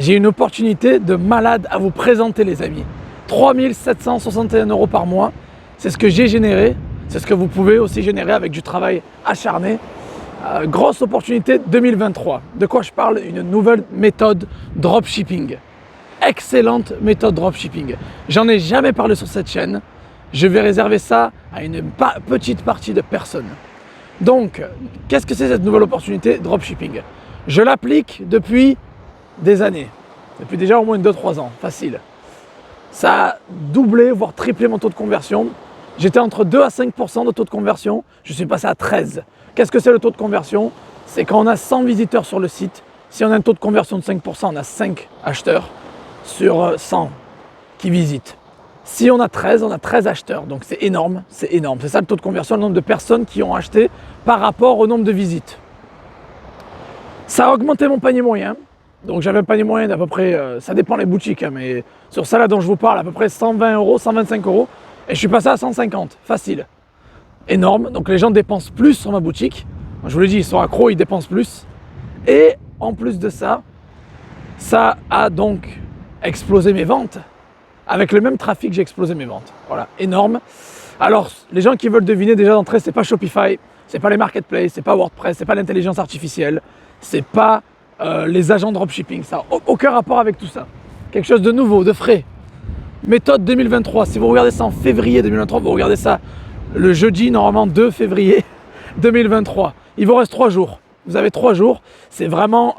J'ai une opportunité de malade à vous présenter les amis. 3 761 € par mois, c'est ce que j'ai généré, c'est ce que vous pouvez aussi générer avec du travail acharné. Grosse opportunité 2023. De quoi je parle? Une nouvelle méthode dropshipping. Excellente méthode dropshipping. J'en ai jamais parlé sur cette chaîne. Je vais réserver ça à une petite partie de personnes. Donc, qu'est-ce que c'est cette nouvelle opportunité dropshipping? Je l'applique depuis des années. Depuis déjà au moins 2-3 ans, facile. Ça a doublé, voire triplé mon taux de conversion. J'étais entre 2 à 5% de taux de conversion. Je suis passé à 13. Qu'est-ce que c'est le taux de conversion? C'est quand on a 100 visiteurs sur le site. Si on a un taux de conversion de 5%, on a 5 acheteurs sur 100 qui visitent. Si on a 13, on a 13 acheteurs. Donc c'est énorme, c'est énorme. C'est ça le taux de conversion, le nombre de personnes qui ont acheté par rapport au nombre de visites. Ça a augmenté mon panier moyen. Donc j'avais un panier moyen d'à peu près, ça dépend les boutiques, hein, mais sur celle-là dont je vous parle, à peu près 120 €, 125 €. Et je suis passé à 150, facile. Énorme, donc les gens dépensent plus sur ma boutique. Je vous l'ai dit, ils sont accros, ils dépensent plus. Et en plus de ça, ça a donc explosé mes ventes. Avec le même trafic, j'ai explosé mes ventes. Voilà, énorme. Alors, les gens qui veulent deviner déjà d'entrée, c'est pas Shopify, c'est pas les marketplaces, c'est pas WordPress, c'est pas l'intelligence artificielle, c'est pas les agents dropshipping. Ça n'a aucun rapport avec tout ça. Quelque chose de nouveau, de frais. Méthode 2023. Si vous regardez ça en février 2023, vous regardez ça le jeudi, normalement 2 février 2023. Il vous reste 3 jours. Vous avez 3 jours. C'est vraiment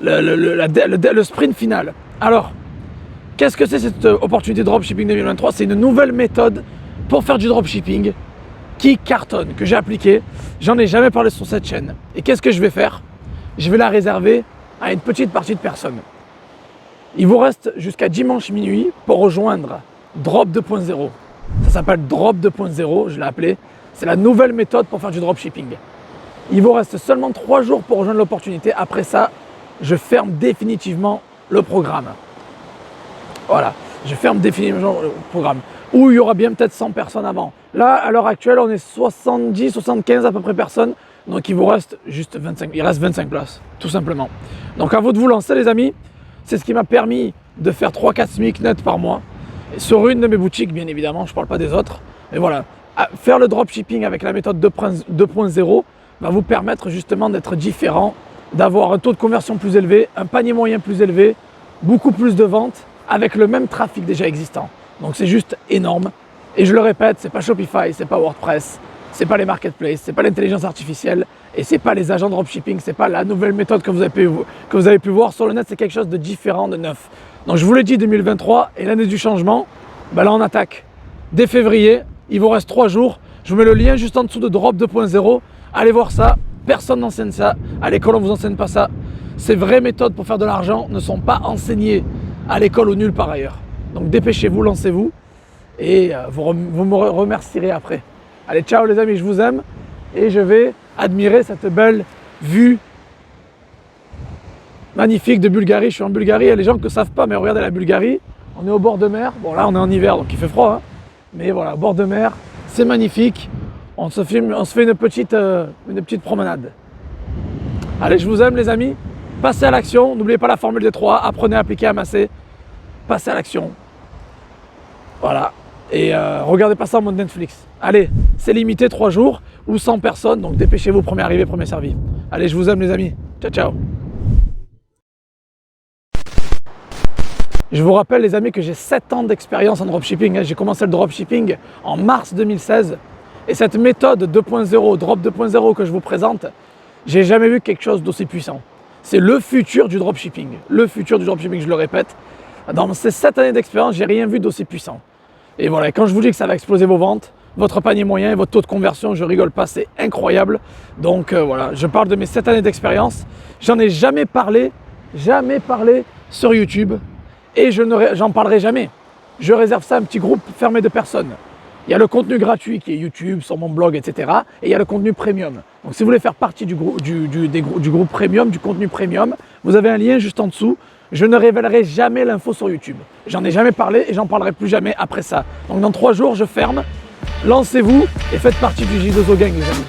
le sprint final. Alors, qu'est-ce que c'est cette opportunité dropshipping 2023? C'est une nouvelle méthode pour faire du dropshipping qui cartonne, que j'ai appliquée. J'en ai jamais parlé sur cette chaîne. Et qu'est-ce que je vais faire? Je vais la réserver à une petite partie de personnes. Il vous reste jusqu'à dimanche minuit pour rejoindre Drop 2.0. Ça s'appelle Drop 2.0, je l'ai appelé. C'est la nouvelle méthode pour faire du dropshipping. Il vous reste seulement 3 jours pour rejoindre l'opportunité. Après ça, je ferme définitivement le programme. Voilà, je ferme définitivement le programme. Où il y aura bien peut-être 100 personnes avant. Là, à l'heure actuelle, on est 70, 75 à peu près personnes. Donc il vous reste juste 25, il reste 25 places, tout simplement. Donc à vous de vous lancer les amis. C'est ce qui m'a permis de faire 3-4 SMIC net par mois. Et sur une de mes boutiques, bien évidemment, je ne parle pas des autres. Mais voilà, faire le dropshipping avec la méthode 2.0 va vous permettre justement d'être différent, d'avoir un taux de conversion plus élevé, un panier moyen plus élevé, beaucoup plus de ventes avec le même trafic déjà existant. Donc c'est juste énorme. Et je le répète, c'est pas Shopify, c'est pas WordPress, c'est pas les marketplaces, c'est pas l'intelligence artificielle et c'est pas les agents dropshipping, c'est pas la nouvelle méthode que vous avez pu voir sur le net, c'est quelque chose de différent, de neuf. Donc je vous l'ai dit, 2023 est l'année du changement. Ben là on attaque. Dès février, il vous reste 3 jours. Je vous mets le lien juste en dessous de Drop 2.0. Allez voir ça. Personne n'enseigne ça. À l'école on vous enseigne pas ça. Ces vraies méthodes pour faire de l'argent ne sont pas enseignées à l'école ou nulle part ailleurs. Donc dépêchez-vous, lancez-vous et vous me remercierez après. Allez, ciao les amis, je vous aime et je vais admirer cette belle vue magnifique de Bulgarie. Je suis en Bulgarie, il y a les gens qui ne savent pas, mais regardez la Bulgarie, on est au bord de mer. Bon là on est en hiver donc il fait froid, hein. Mais voilà, au bord de mer, c'est magnifique. On se fait une petite promenade. Allez, je vous aime les amis, passez à l'action, n'oubliez pas la formule des 3, apprenez à appliquer, à masser, passez à l'action. Voilà. Et regardez pas ça en mode Netflix. Allez, c'est limité 3 jours ou 100 personnes, donc dépêchez-vous, premier arrivé, premier servi. Allez, je vous aime les amis. Ciao, ciao. Je vous rappelle les amis que j'ai 7 ans d'expérience en dropshipping. J'ai commencé le dropshipping en mars 2016. Et cette méthode 2.0, Drop 2.0 que je vous présente, j'ai jamais vu quelque chose d'aussi puissant. C'est le futur du dropshipping. Le futur du dropshipping, je le répète. Dans ces 7 années d'expérience, j'ai rien vu d'aussi puissant. Et voilà, quand je vous dis que ça va exploser vos ventes, votre panier moyen et votre taux de conversion, je rigole pas, c'est incroyable. Donc voilà, je parle de mes 7 années d'expérience. J'en ai jamais parlé sur YouTube et j'en parlerai jamais. Je réserve ça à un petit groupe fermé de personnes. Il y a le contenu gratuit qui est YouTube, sur mon blog, etc. Et il y a le contenu premium. Donc si vous voulez faire partie du groupe premium, du contenu premium, vous avez un lien juste en dessous. Je ne révélerai jamais l'info sur YouTube. J'en ai jamais parlé et j'en parlerai plus jamais après ça. Donc dans 3 jours, je ferme. Lancez-vous et faites partie du J2O Gang les amis.